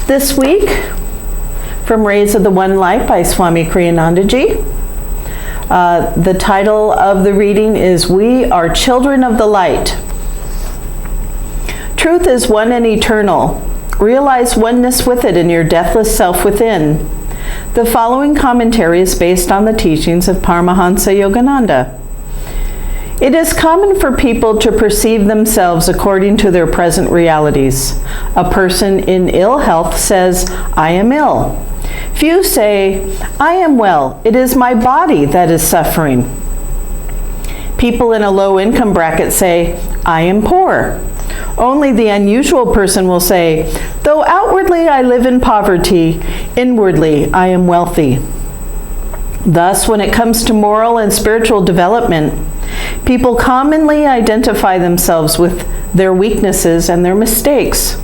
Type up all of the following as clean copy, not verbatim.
This week, from Rays of the One Light by Swami Kriyanandaji, the title of the reading is We Are Children of the Light. Truth is one and eternal. Realize oneness with it in your deathless self within. The following commentary is based on the teachings of Paramahansa Yogananda. It is common for people to perceive themselves according to their present realities. A person in ill health says, I am ill. Few say, I am well. It is my body that is suffering. People in a low income bracket say, I am poor. Only the unusual person will say, though outwardly I live in poverty, inwardly I am wealthy. Thus, when it comes to moral and spiritual development, people commonly identify themselves with their weaknesses and their mistakes.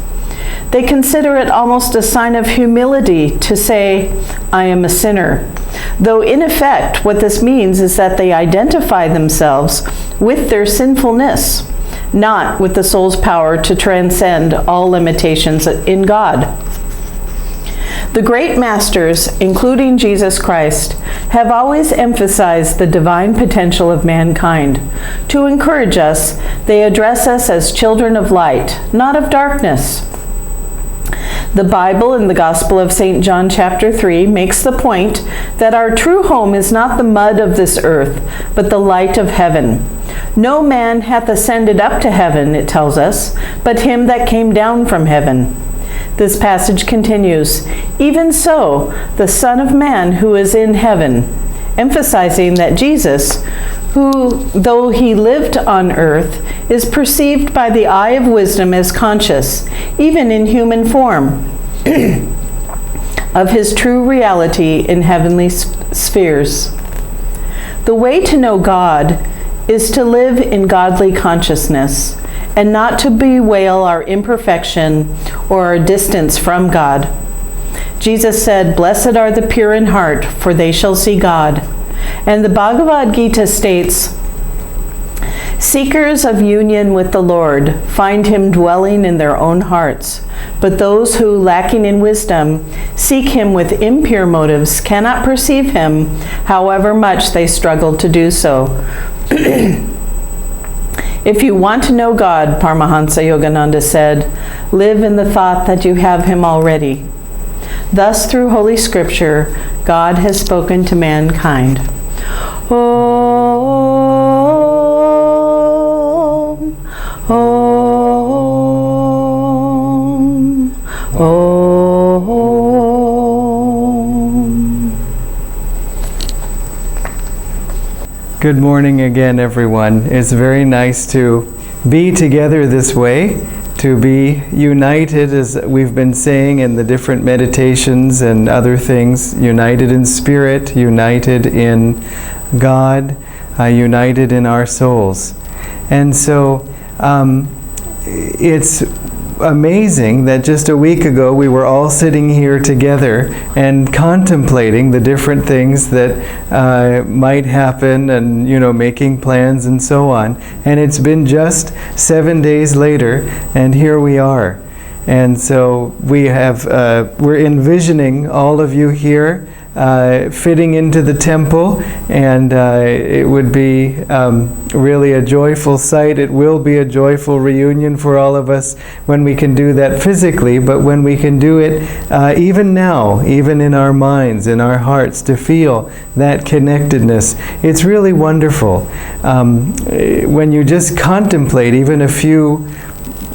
They consider it almost a sign of humility to say, I am a sinner. Though in effect, what this means is that they identify themselves with their sinfulness, not with the soul's power to transcend all limitations in God. The great masters, including Jesus Christ, have always emphasized the divine potential of mankind. To encourage us, they address us as children of light, not of darkness. The Bible in the Gospel of St. John chapter 3 makes the point that our true home is not the mud of this earth, but the light of heaven. No man hath ascended up to heaven, it tells us, but him that came down from heaven. This passage continues, even so, the Son of Man who is in heaven, emphasizing that Jesus, who, though he lived on earth, is perceived by the eye of wisdom as conscious, even in human form, of his true reality in heavenly spheres. The way to know God is to live in godly consciousness, and not to bewail our imperfection or our distance from God. Jesus said, Blessed are the pure in heart, for they shall see God. And the Bhagavad Gita states, Seekers of union with the Lord find him dwelling in their own hearts, but those who, lacking in wisdom, seek him with impure motives cannot perceive him, however much they struggle to do so. If you want to know God, Paramahansa Yogananda said, live in the thought that you have him already. Thus, through Holy Scripture, God has spoken to mankind. Om, Om, Om. Good morning again, everyone. It's very nice to be together this way, to be united, as we've been saying in the different meditations and other things, united in spirit, united in God, united in our souls. And so it's amazing that just a week ago we were all sitting here together and contemplating the different things that might happen and, making plans and so on. And it's been just 7 days later, and here we are. And so we're envisioning all of you here fitting into the temple, and it would be really a joyful sight. It will be a joyful reunion for all of us when we can do that physically, but when we can do it even now, even in our minds, in our hearts, to feel that connectedness. It's really wonderful. When you just contemplate, even a few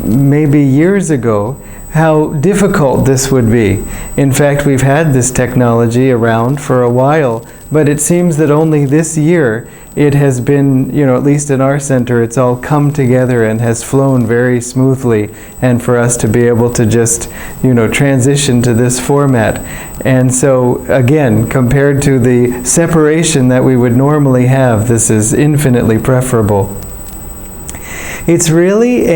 maybe years ago, how difficult this would be. In fact, we've had this technology around for a while, but it seems that only this year it has been, at least in our center, it's all come together and has flown very smoothly, and for us to be able to just, transition to this format. And so, again, compared to the separation that we would normally have, this is infinitely preferable. It's really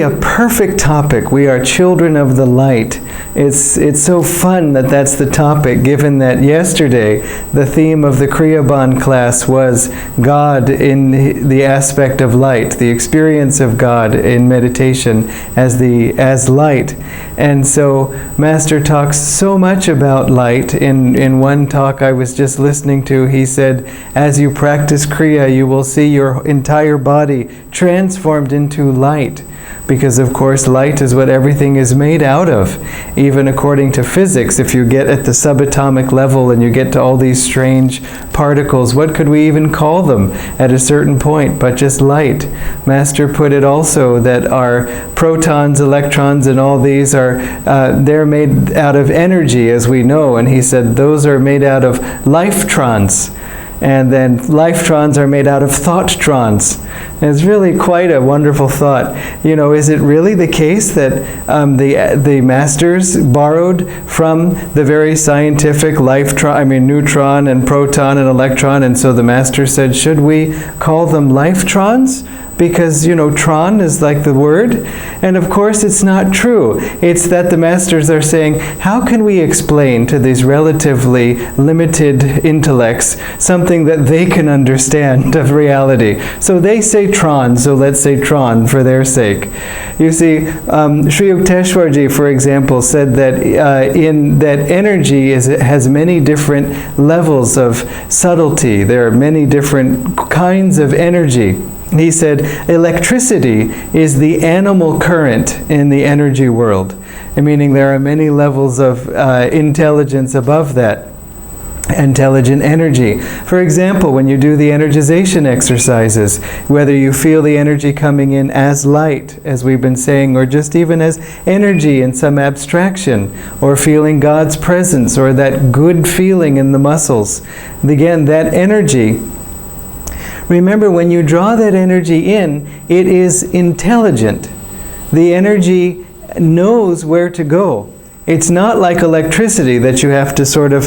a perfect topic. We are children of the light. It's so fun that that's the topic, given that yesterday the theme of the Kriyaban class was God in the aspect of light, the experience of God in meditation as light. And so Master talks so much about light. In one talk I was just listening to, he said, as you practice Kriya, you will see your entire body transformed into light. Because of course light is what everything is made out of. Even according to physics, if you get at the subatomic level and you get to all these strange particles, what could we even call them at a certain point but just light? Master put it also that our protons, electrons, and all these are, they're made out of energy, as we know, and he said those are made out of lifetrons. And then lifetrons are made out of thoughttrons. And it's really quite a wonderful thought. You know, is it really the case that the masters borrowed from the very scientific neutron and proton and electron, and so the master said, should we call them lifetrons? Because, you know, tron is like the word. And of course it's not true. It's that the masters are saying, how can we explain to these relatively limited intellects something that they can understand of reality? So they say tron, so let's say tron for their sake. You see, Sri Yukteswarji, for example, said that that energy has many different levels of subtlety. There are many different kinds of energy. He said, electricity is the animal current in the energy world, meaning there are many levels of intelligence above that. Intelligent energy. For example, when you do the energization exercises, whether you feel the energy coming in as light, as we've been saying, or just even as energy in some abstraction, or feeling God's presence, or that good feeling in the muscles. Again, that energy, remember, when you draw that energy in, it is intelligent. The energy knows where to go. It's not like electricity that you have to sort of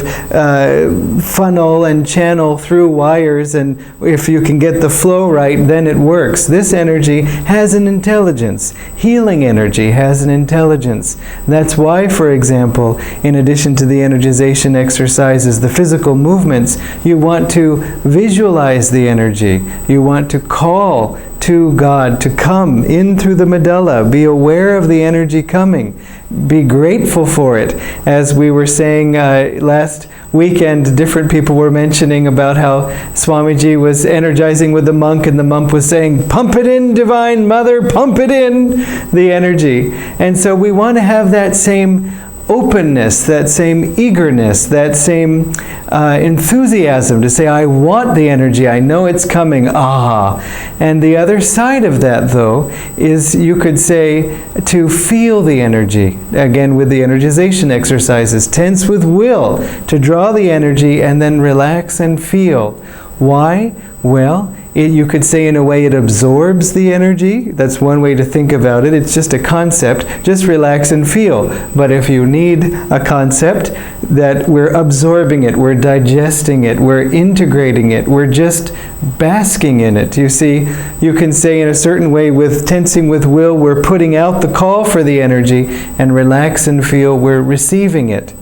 funnel and channel through wires, and if you can get the flow right, then it works. This energy has an intelligence. Healing energy has an intelligence. That's why, for example, in addition to the energization exercises, the physical movements, you want to visualize the energy. You want to call to God to come in through the medulla. Be aware of the energy coming. Be grateful for it. As we were saying last weekend, different people were mentioning about how Swamiji was energizing with the monk, and the monk was saying, pump it in, Divine Mother, pump it in, the energy. And so we want to have that same openness, that same eagerness, that same enthusiasm to say, I want the energy, I know it's coming, And the other side of that, though, is you could say to feel the energy. Again, with the energization exercises, tense with will, to draw the energy and then relax and feel. Why? Well, you could say in a way it absorbs the energy. That's one way to think about it. It's just a concept. Just relax and feel. But if you need a concept, that we're absorbing it, we're digesting it, we're integrating it, we're just basking in it. You see, you can say in a certain way with tensing with will, we're putting out the call for the energy, and relax and feel, we're receiving it.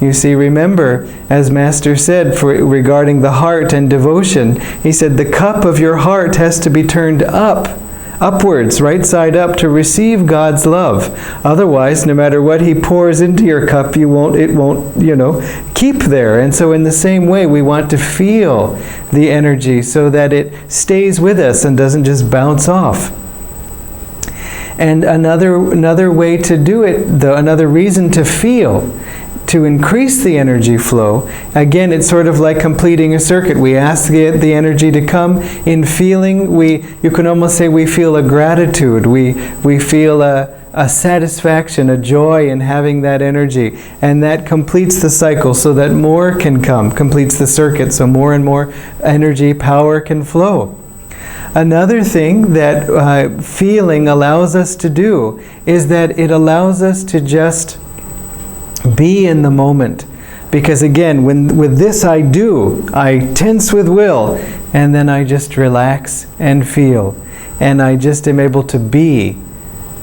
You see, remember, as Master said regarding the heart and devotion, he said the cup of your heart has to be turned upwards, right side up, to receive God's love. Otherwise, no matter what he pours into your cup, it won't, keep there. And so in the same way, we want to feel the energy so that it stays with us and doesn't just bounce off. And another way to do it, though, another reason to feel, to increase the energy flow, again, it's sort of like completing a circuit. We ask the energy to come. In feeling, you can almost say we feel a gratitude. We feel a satisfaction, a joy in having that energy. And that completes the cycle so that more can come, completes the circuit, so more and more energy, power can flow. Another thing that feeling allows us to do is that it allows us to just be in the moment. Because again, with this I tense with will, and then I just relax and feel. And I just am able to be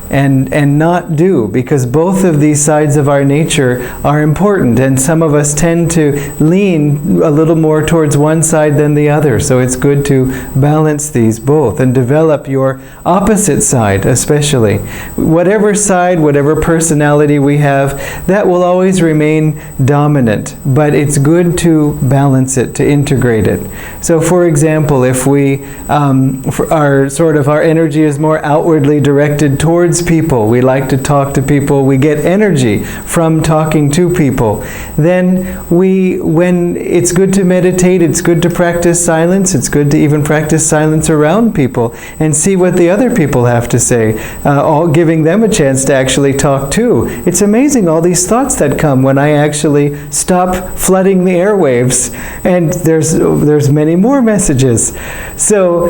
and not do, because both of these sides of our nature are important, and some of us tend to lean a little more towards one side than the other. So it's good to balance these both and develop your opposite side, especially. Whatever side, whatever personality we have, that will always remain dominant, but it's good to balance it, to integrate it. So for example, if we our energy is more outwardly directed towards people, we like to talk to people, we get energy from talking to people, then when it's good to meditate, it's good to practice silence, it's good to even practice silence around people and see what the other people have to say, all giving them a chance to actually talk too. It's amazing all these thoughts that come when I actually stop flooding the airwaves, and there's many more messages. So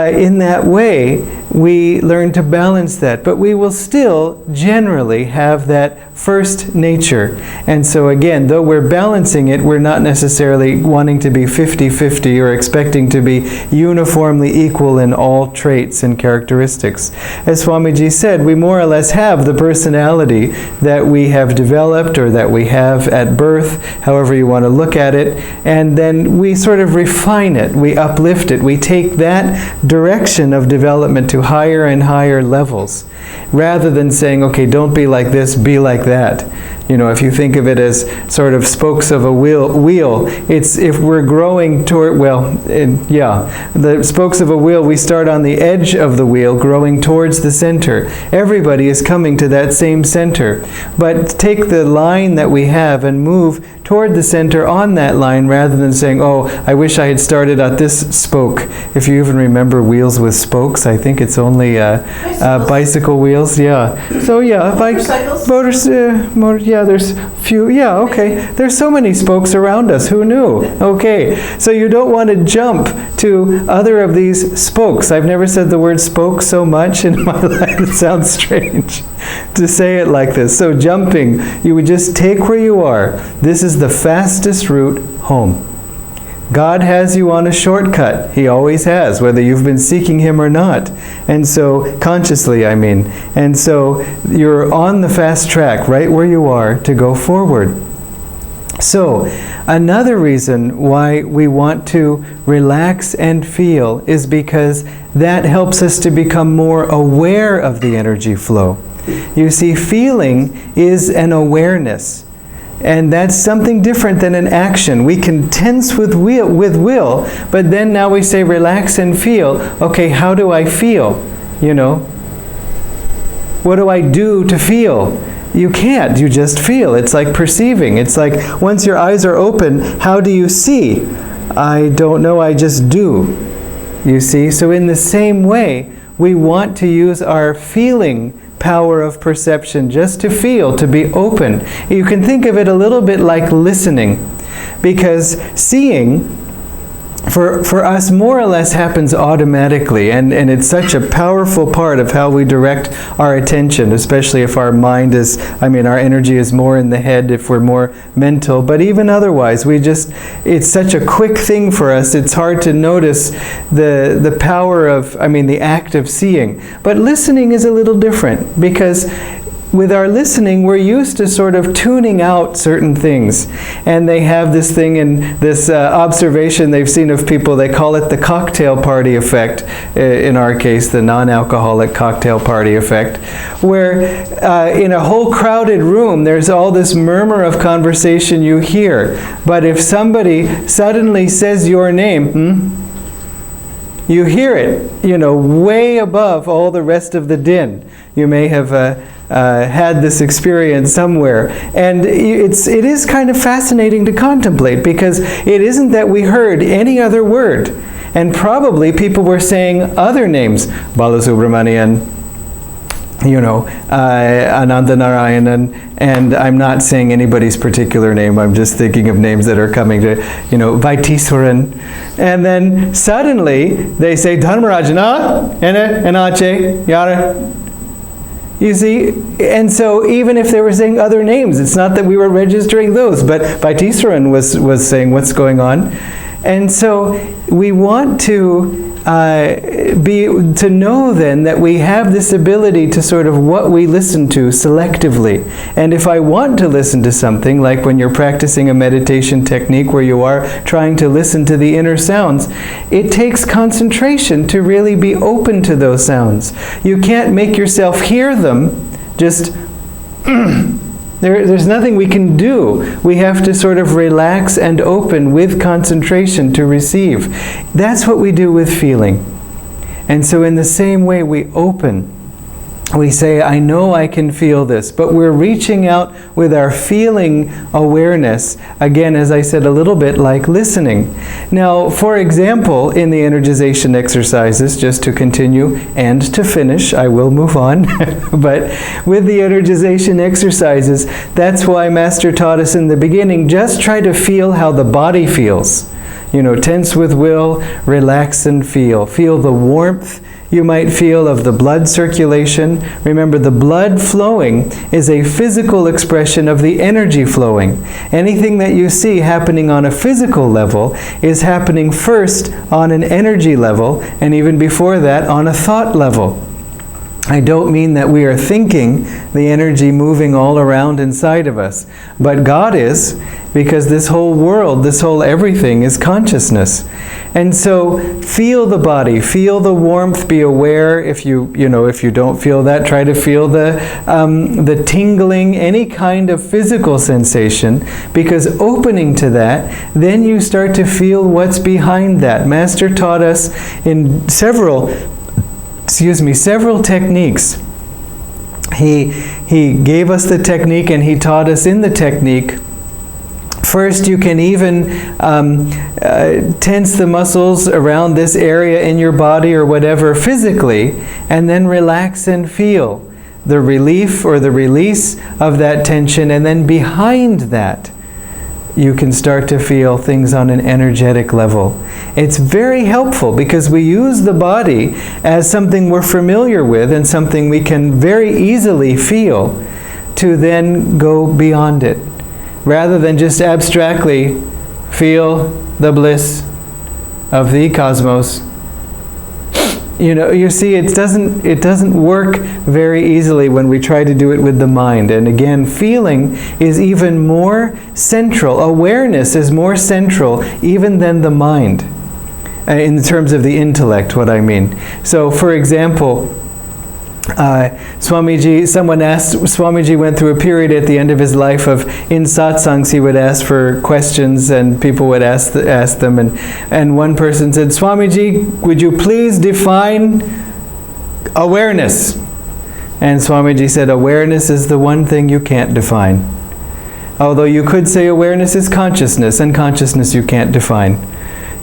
in that way, we learn to balance that, but we will still generally have that first nature. And so again, though we're balancing it, we're not necessarily wanting to be 50-50 or expecting to be uniformly equal in all traits and characteristics. As Swamiji said, we more or less have the personality that we have developed or that we have at birth, however you want to look at it, and then we sort of refine it, we uplift it, we take that direction of development to higher and higher levels, rather than saying, okay, don't be like this, be like that. You know, if you think of it as sort of spokes of a wheel, it's if we're growing toward, the spokes of a wheel, we start on the edge of the wheel, growing towards the center. Everybody is coming to that same center. But take the line that we have and move toward the center on that line, rather than saying, oh, I wish I had started at this spoke. If you even remember wheels with spokes, I think it's only bicycle wheels. Yeah. So yeah, Motorcycles? There's few. Yeah, okay. There's so many spokes around us. Who knew? Okay. So you don't want to jump to other of these spokes. I've never said the word spoke so much in my life. It sounds strange to say it like this. So jumping, you would just take where you are. This is the fastest route home. God has you on a shortcut. He always has, whether you've been seeking Him or not. And so, consciously, I mean. And so, you're on the fast track, right where you are, to go forward. So, another reason why we want to relax and feel is because that helps us to become more aware of the energy flow. You see, feeling is an awareness. And that's something different than an action. We can tense with will, but then now we say relax and feel. Okay, how do I feel? You know? What do I do to feel? You can't, you just feel. It's like perceiving. It's like once your eyes are open, how do you see? I don't know, I just do. You see? So in the same way, we want to use our feeling power of perception just to feel, to be open. You can think of it a little bit like listening, because seeing for us more or less happens automatically, and it's such a powerful part of how we direct our attention, especially if our mind is, our energy is more in the head, if we're more mental, but even otherwise, it's such a quick thing for us, it's hard to notice the power of, the act of seeing. But listening is a little different, because with our listening, we're used to sort of tuning out certain things. And they have this thing in this observation they've seen of people, they call it the cocktail party effect, in our case, the non-alcoholic cocktail party effect, where in a whole crowded room, there's all this murmur of conversation you hear. But if somebody suddenly says your name, you hear it, way above all the rest of the din. You may have had this experience somewhere, and it is kind of fascinating to contemplate, because it isn't that we heard any other word, and probably people were saying other names, Balasubramanian, Anandanarayanan, and I'm not saying anybody's particular name, I'm just thinking of names that are coming to, Vaitisuran. And then suddenly they say, Dharmarajan, Enache, Yara. You see, and so even if they were saying other names, it's not that we were registering those, but Vaitisuran was saying what's going on. And so we want to to know then that we have this ability to sort of what we listen to selectively. And if I want to listen to something, like when you're practicing a meditation technique where you are trying to listen to the inner sounds, it takes concentration to really be open to those sounds. You can't make yourself hear them just there's nothing we can do. We have to sort of relax and open with concentration to receive. That's what we do with feeling. And so in the same way we open. We say, I know I can feel this, but we're reaching out with our feeling awareness, again, as I said, a little bit like listening. Now, for example, in the energization exercises, just to continue and to finish, I will move on, but with the energization exercises, that's why Master taught us in the beginning, just try to feel how the body feels. You know, tense with will, relax and feel. Feel the warmth you might feel of the blood circulation. Remember, the blood flowing is a physical expression of the energy flowing. Anything that you see happening on a physical level is happening first on an energy level, and even before that on a thought level. I don't mean that we are thinking the energy moving all around inside of us, but God is, because this whole world, this whole everything is consciousness. And so feel the body, feel the warmth, be aware. If you don't feel that, try to feel the tingling, any kind of physical sensation, because opening to that, then you start to feel what's behind that. Master taught us in several techniques. He gave us the technique and he taught us in the technique. First, you can even tense the muscles around this area in your body or whatever physically, and then relax and feel the relief or the release of that tension. And then behind that, you can start to feel things on an energetic level. It's very helpful because we use the body as something we're familiar with and something we can very easily feel, to then go beyond it. Rather than just abstractly feel the bliss of the cosmos. You see, it doesn't work very easily when we try to do it with the mind. And again, feeling is even more central. Awareness is more central even than the mind. In terms of the intellect, what I mean. So, for example, someone asked, Swamiji went through a period at the end of his life of, in satsangs, he would ask for questions and people would ask them, and one person said, Swamiji, would you please define awareness? And Swamiji said, awareness is the one thing you can't define. Although you could say awareness is consciousness, and consciousness you can't define.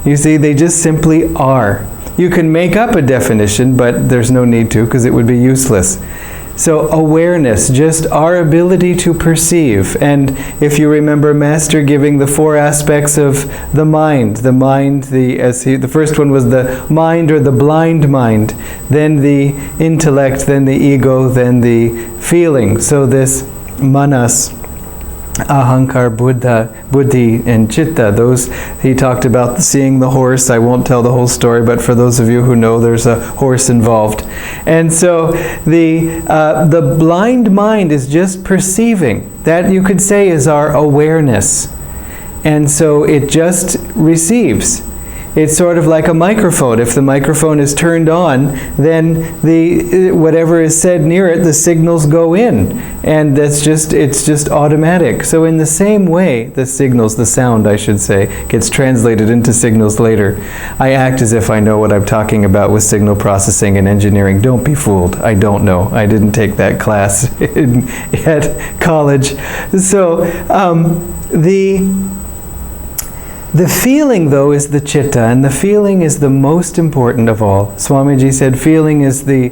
You see, they just simply are. You can make up a definition, but there's no need to, because it would be useless. So awareness, just our ability to perceive. And if you remember Master giving the 4 aspects of the mind, the first one was the mind or the blind mind, then the intellect, then the ego, then the feeling. So this manas, ahankar, buddhi, and chitta, those, he talked about seeing the horse. I won't tell the whole story, but for those of you who know, there's a horse involved. And so the blind mind is just perceiving. That, you could say, is our awareness. And so it just receives. It's sort of like a microphone. If the microphone is turned on, then whatever is said near it, the signals go in. And it's just automatic. So in the same way, the signals, the sound I should say, gets translated into signals later. I act as if I know what I'm talking about with signal processing and engineering. Don't be fooled. I don't know. I didn't take that class at college. So the feeling, though, is the chitta, and the feeling is the most important of all. Swamiji said feeling is the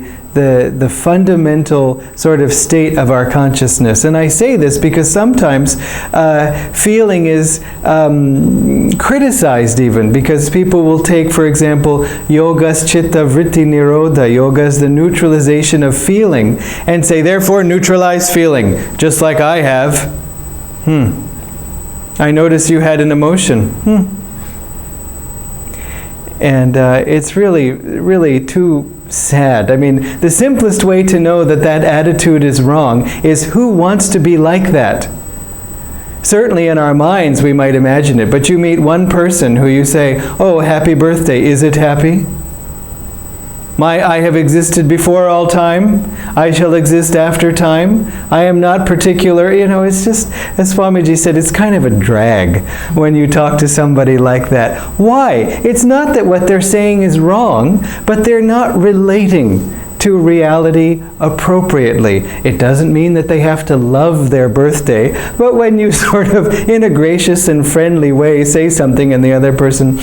fundamental sort of state of our consciousness. And I say this because sometimes feeling is criticized even, because people will take, for example, yoga's chitta vritti nirodha, yoga is the neutralization of feeling, and say, therefore neutralize feeling, just like I have. I notice you had an emotion. And it's really, really too sad. I mean, the simplest way to know that that attitude is wrong is who wants to be like that? Certainly in our minds we might imagine it, but you meet one person who you say, oh, happy birthday, is it happy? I have existed before all time. I shall exist after time. I am not particular. You know, it's just, as Swamiji said, it's kind of a drag when you talk to somebody like that. Why? It's not that what they're saying is wrong, but they're not relating to reality appropriately. It doesn't mean that they have to love their birthday, but when you sort of, in a gracious and friendly way, say something and the other person,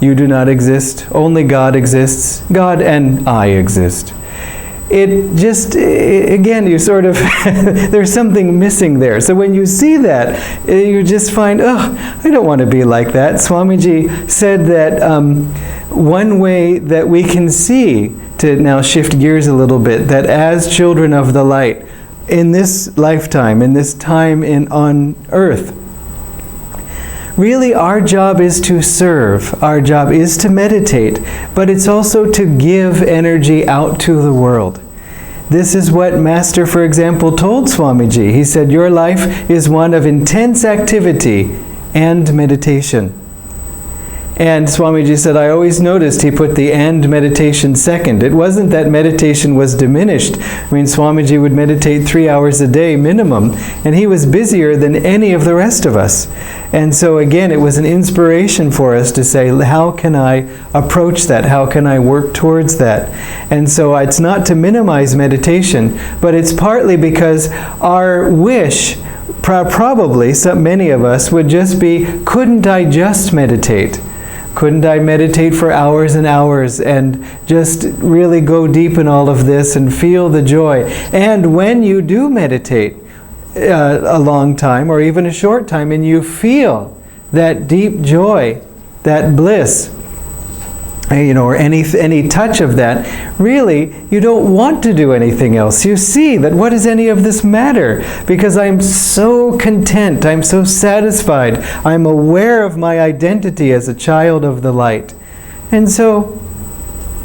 you do not exist, only God exists, God and I exist. It just, again, you sort of, there's something missing there. So when you see that, you just find, oh, I don't want to be like that. Swamiji said that one way that we can see, to now shift gears a little bit, that as children of the light, in this lifetime, in this time on earth, really, our job is to serve. Our job is to meditate, but it's also to give energy out to the world. This is what Master, for example, told Swamiji. He said, your life is one of intense activity and meditation. And Swamiji said, I always noticed he put the and meditation second. It wasn't that meditation was diminished. I mean, Swamiji would meditate 3 hours a day minimum, and he was busier than any of the rest of us. And so again, it was an inspiration for us to say, how can I approach that? How can I work towards that? And so it's not to minimize meditation, but it's partly because our wish, probably many of us, would just be, couldn't I just meditate? Couldn't I meditate for hours and hours and just really go deep in all of this and feel the joy? And when you do meditate a long time or even a short time and you feel that deep joy, that bliss, you know, or any touch of that, really, you don't want to do anything else. You see that what does any of this matter? Because I'm so content, I'm so satisfied, I'm aware of my identity as a child of the light. And so,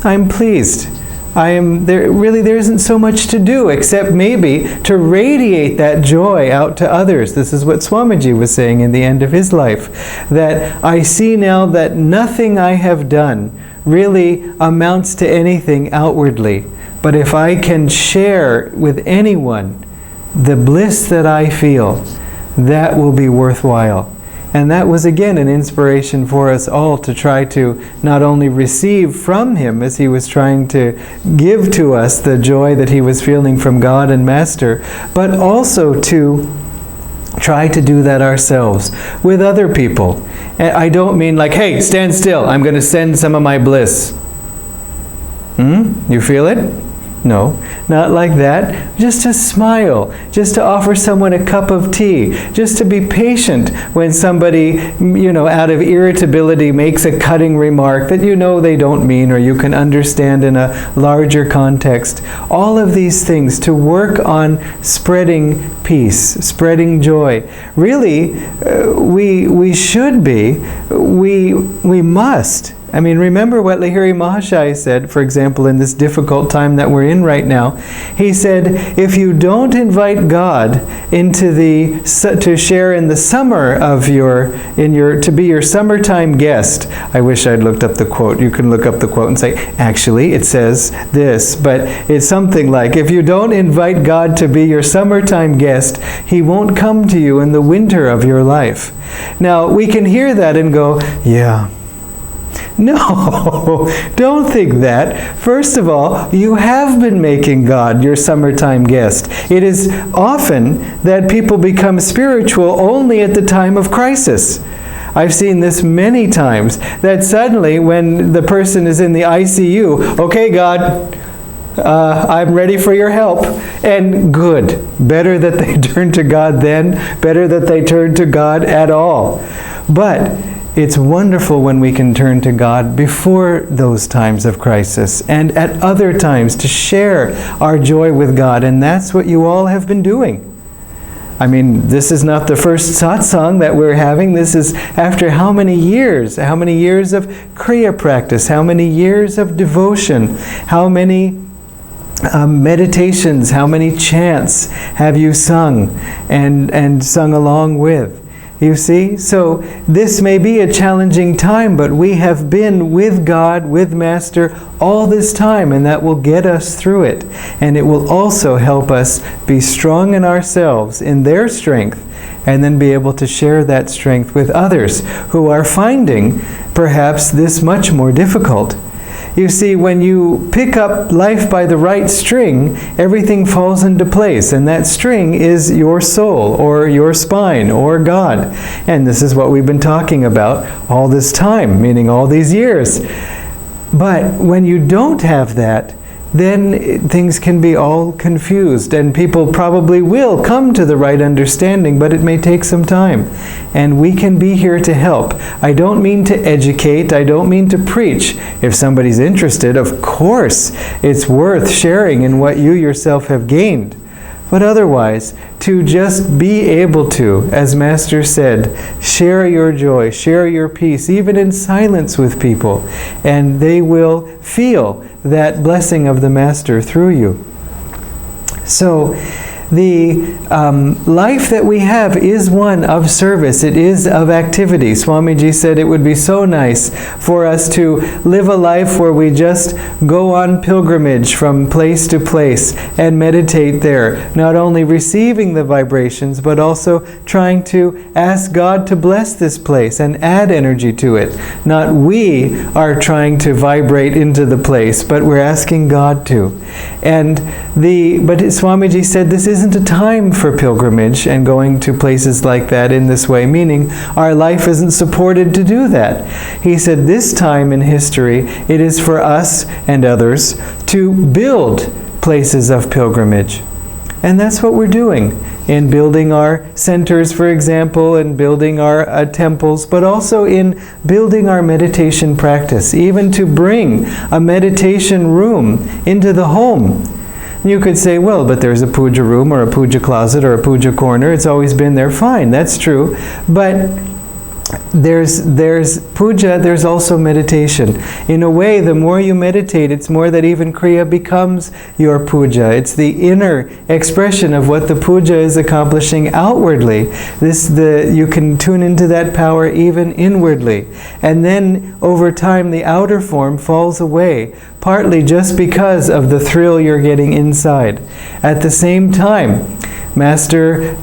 I'm pleased. There isn't so much to do except maybe to radiate that joy out to others. This is what Swamiji was saying in the end of his life, that I see now that nothing I have done really amounts to anything outwardly. But if I can share with anyone the bliss that I feel, that will be worthwhile. And that was again an inspiration for us all to try to not only receive from him as he was trying to give to us the joy that he was feeling from God and Master, but also to try to do that ourselves with other people. And I don't mean like, hey, stand still, I'm going to send some of my bliss. You feel it? No, not like that. Just to smile, just to offer someone a cup of tea, just to be patient when somebody, you know, out of irritability makes a cutting remark that you know they don't mean or you can understand in a larger context. All of these things to work on spreading peace, spreading joy. Really, we should be, we must. I mean, remember what Lahiri Mahashaya said, for example, in this difficult time that we're in right now. He said, if you don't invite God into to share in the summer of to be your summertime guest. I wish I'd looked up the quote. You can look up the quote and say, actually, it says this, but it's something like, if you don't invite God to be your summertime guest, He won't come to you in the winter of your life. Now, we can hear that and go, yeah. No, don't think that. First of all, you have been making God your summertime guest. It is often that people become spiritual only at the time of crisis. I've seen this many times, that suddenly when the person is in the ICU, okay, God, I'm ready for your help. And good. Better that they turn to God then, better that they turn to God at all. But it's wonderful when we can turn to God before those times of crisis and at other times to share our joy with God. And that's what you all have been doing. I mean, this is not the first satsang that we're having. This is after how many years? How many years of Kriya practice? How many years of devotion? How many meditations? How many chants have you sung and sung along with? You see? So this may be a challenging time, but we have been with God, with Master, all this time, and that will get us through it. And it will also help us be strong in ourselves, in their strength, and then be able to share that strength with others who are finding perhaps this much more difficult. You see, when you pick up life by the right string, everything falls into place, and that string is your soul, or your spine, or God. And this is what we've been talking about all this time, meaning all these years. But when you don't have that, then things can be all confused, and people probably will come to the right understanding, but it may take some time. And we can be here to help. I don't mean to educate, I don't mean to preach. If somebody's interested, of course, it's worth sharing in what you yourself have gained. But otherwise, to just be able to, as Master said, share your joy, share your peace, even in silence with people, and they will feel that blessing of the Master through you. So, the life that we have is one of service. It is of activity. Swamiji said it would be so nice for us to live a life where we just go on pilgrimage from place to place and meditate there, not only receiving the vibrations, but also trying to ask God to bless this place and add energy to it. Not we are trying to vibrate into the place, but we're asking God to. But Swamiji said this isn't a time for pilgrimage and going to places like that in this way, meaning our life isn't supported to do that. He said this time in history, it is for us and others to build places of pilgrimage. And that's what we're doing in building our centers, for example, and building our temples, but also in building our meditation practice, even to bring a meditation room into the home. You could say, well, but there's a puja room or a puja closet or a puja corner. It's always been there. Fine, that's true. But there's puja, there's also meditation. In a way, the more you meditate, it's more that even Kriya becomes your puja. It's the inner expression of what the puja is accomplishing outwardly. You can tune into that power even inwardly. And then, over time, the outer form falls away, partly just because of the thrill you're getting inside. At the same time, Master,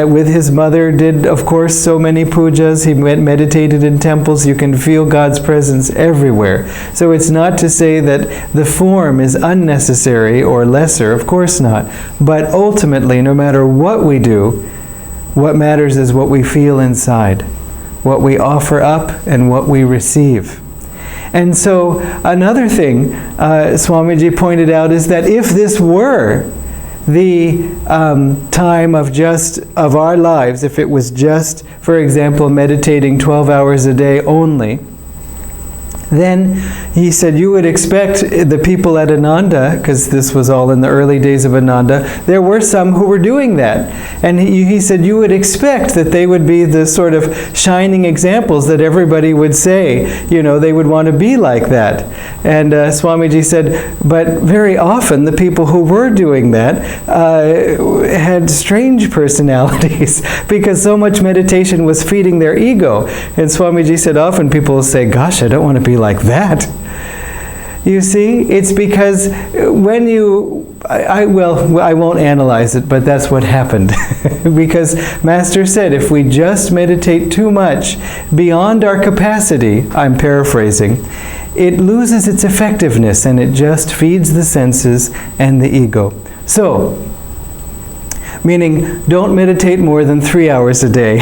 with his mother, did, of course, so many pujas. He meditated in temples. You can feel God's presence everywhere. So it's not to say that the form is unnecessary or lesser. Of course not. But ultimately, no matter what we do, what matters is what we feel inside, what we offer up and what we receive. And so another thing Swamiji pointed out is that if this were the time of our lives, if it was just, for example, meditating 12 hours a day only, then he said you would expect the people at Ananda, because this was all in the early days of Ananda, there were some who were doing that. And he said you would expect that they would be the sort of shining examples that everybody would say, they would want to be like that. And Swamiji said, but very often the people who were doing that had strange personalities because so much meditation was feeding their ego. And Swamiji said often people will say, gosh, I don't want to be like that. You see, it's because when I won't analyze it, but that's what happened. Because Master said if we just meditate too much beyond our capacity, I'm paraphrasing, it loses its effectiveness and it just feeds the senses and the ego. So, meaning don't meditate more than 3 hours a day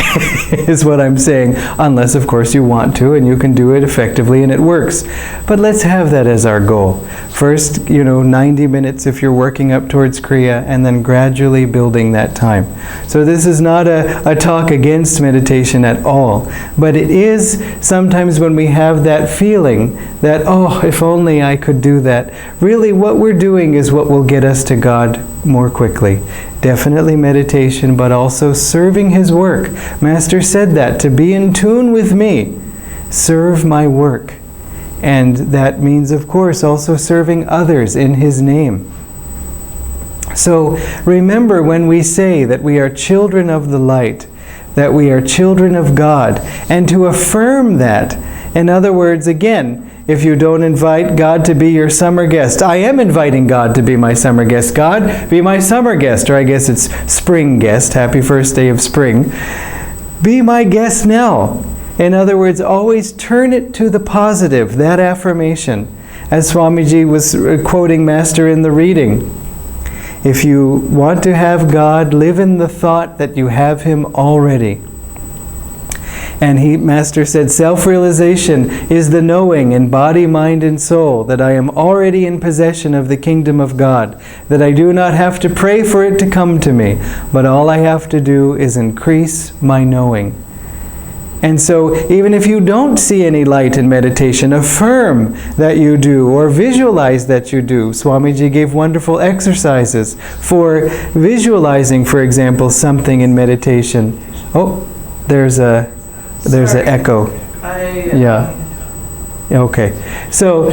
is what I'm saying, unless of course you want to and you can do it effectively and it works. But let's have that as our goal. First, 90 minutes if you're working up towards Kriya, and then gradually building that time. So this is not a talk against meditation at all, but it is sometimes when we have that feeling that, oh, if only I could do that. Really what we're doing is what will get us to God more quickly. Definitely meditation, but also serving His work. Master said that, to be in tune with me, serve my work. And that means, of course, also serving others in His name. So remember, when we say that we are children of the light, that we are children of God, and to affirm that, in other words, again, if you don't invite God to be your summer guest, I am inviting God to be my summer guest. God, be my summer guest, or I guess it's spring guest. Happy first day of spring. Be my guest now. In other words, always turn it to the positive, that affirmation. As Swamiji was quoting Master in the reading, if you want to have God, live in the thought that you have Him already. And Master said, self-realization is the knowing in body, mind, and soul that I am already in possession of the kingdom of God, that I do not have to pray for it to come to me, but all I have to do is increase my knowing. And so even if you don't see any light in meditation, affirm that you do, or visualize that you do. Swamiji gave wonderful exercises for visualizing, for example, something in meditation. Oh, there's an echo. Yeah. Okay. So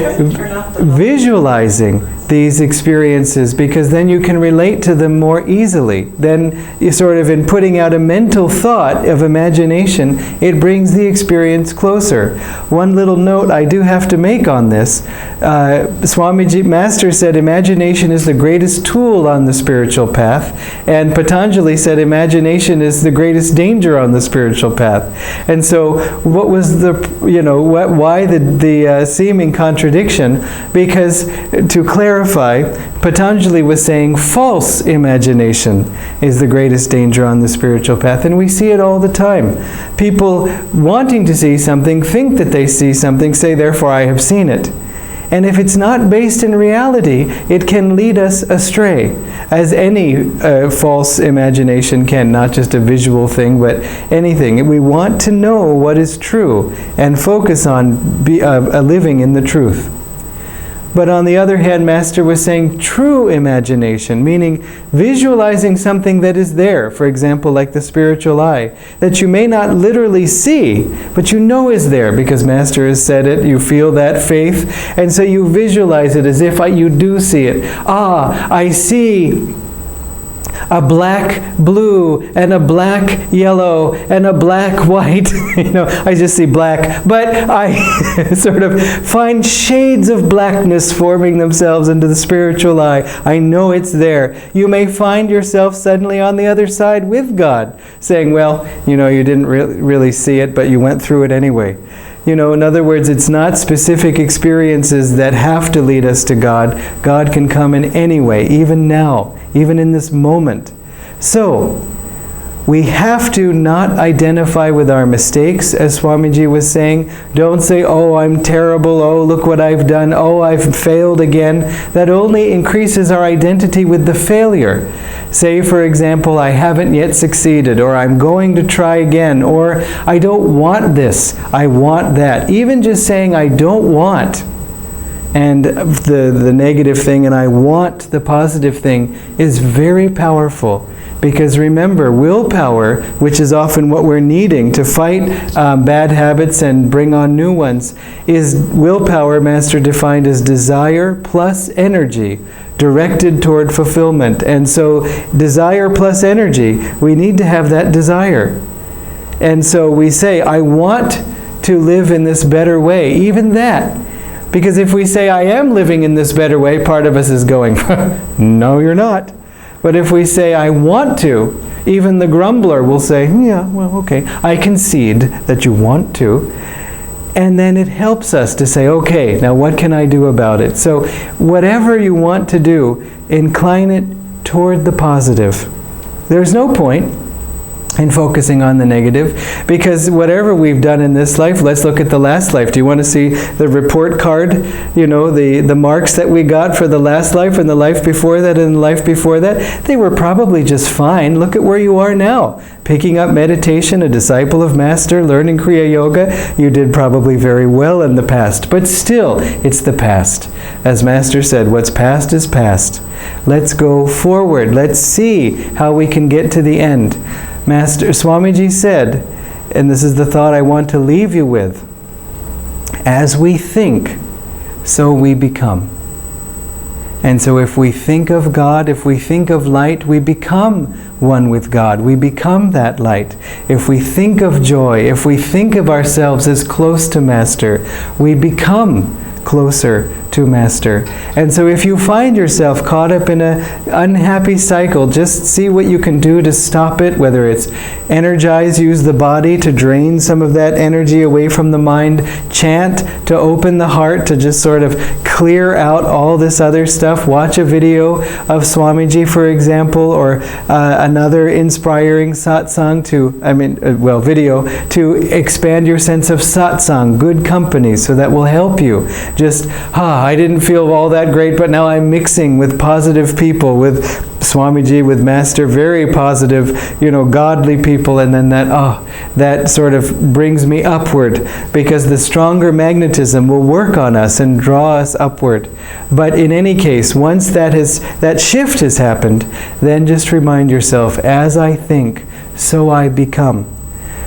visualizing these experiences, because then you can relate to them more easily. Then you sort of, in putting out a mental thought of imagination, it brings the experience closer. One little note I do have to make on this. Swamiji Master said imagination is the greatest tool on the spiritual path, and Patanjali said imagination is the greatest danger on the spiritual path. And so what was the, why the seeming contradiction? Because to clarify, Patanjali was saying false imagination is the greatest danger on the spiritual path, and we see it all the time. People wanting to see something, think that they see something, say, therefore I have seen it. And if it's not based in reality, it can lead us astray, as any false imagination can, not just a visual thing, but anything. We want to know what is true and focus on living in the truth. But on the other hand, Master was saying true imagination, meaning visualizing something that is there, for example, like the spiritual eye, that you may not literally see, but you know is there, because Master has said it, you feel that faith, and so you visualize it as if you do see it. Ah, I see a black blue and a black yellow and a black white. I just see black, but I sort of find shades of blackness forming themselves into the spiritual eye. I know it's there. You may find yourself suddenly on the other side with God, saying, well, you didn't really see it, but you went through it anyway. In other words, it's not specific experiences that have to lead us to God. God can come in any way, even now, even in this moment. So, we have to not identify with our mistakes, as Swamiji was saying. Don't say, oh, I'm terrible, oh, look what I've done, oh, I've failed again. That only increases our identity with the failure. Say, for example, I haven't yet succeeded, or I'm going to try again, or I don't want this, I want that. Even just saying I don't want, and the negative thing, and I want the positive thing, is very powerful. Because remember, willpower, which is often what we're needing to fight bad habits and bring on new ones, is willpower, Master defined as desire plus energy, directed toward fulfillment. And so, desire plus energy, we need to have that desire. And so we say, I want to live in this better way, even that. Because if we say, I am living in this better way, part of us is going, no, you're not. But if we say, I want to, even the grumbler will say, yeah, well, okay, I concede that you want to. And then it helps us to say, okay, now what can I do about it? So whatever you want to do, incline it toward the positive. There's no point and focusing on the negative, because whatever we've done in this life, let's look at the last life. Do you want to see the report card? You know, the marks that we got for the last life and the life before that and the life before that? They were probably just fine. Look at where you are now. Picking up meditation, a disciple of Master, learning Kriya Yoga. You did probably very well in the past, but still, it's the past. As Master said, what's past is past. Let's go forward. Let's see how we can get to the end. Master Swamiji said, and this is the thought I want to leave you with, as we think, so we become. And so if we think of God, if we think of light, we become one with God. We become that light. If we think of joy, if we think of ourselves as close to Master, we become closer to Master. And so if you find yourself caught up in an unhappy cycle, just see what you can do to stop it, whether it's energize, use the body to drain some of that energy away from the mind, chant to open the heart, to just sort of clear out all this other stuff, watch a video of Swamiji, for example, or another inspiring satsang video to expand your sense of satsang, good company, so that will help you. Just, I didn't feel all that great, but now I'm mixing with positive people, with Swamiji, with Master, very positive, godly people, and then that sort of brings me upward, because the stronger magnetism will work on us and draw us upward. But in any case, once that shift has happened, then just remind yourself, as I think, so I become.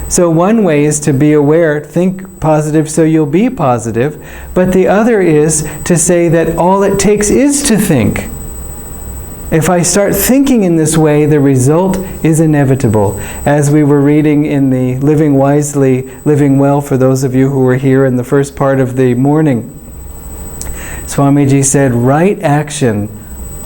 So one way is to be aware, think positive so you'll be positive, but the other is to say that all it takes is to think. If I start thinking in this way, the result is inevitable. As we were reading in the Living Wisely, Living Well, for those of you who were here in the first part of the morning, Swamiji said, right action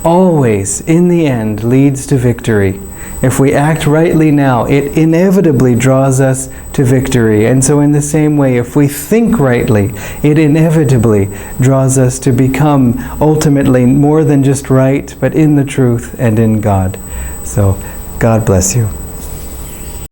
always, in the end, leads to victory. If we act rightly now, it inevitably draws us to victory. And so in the same way, if we think rightly, it inevitably draws us to become ultimately more than just right, but in the truth and in God. So, God bless you.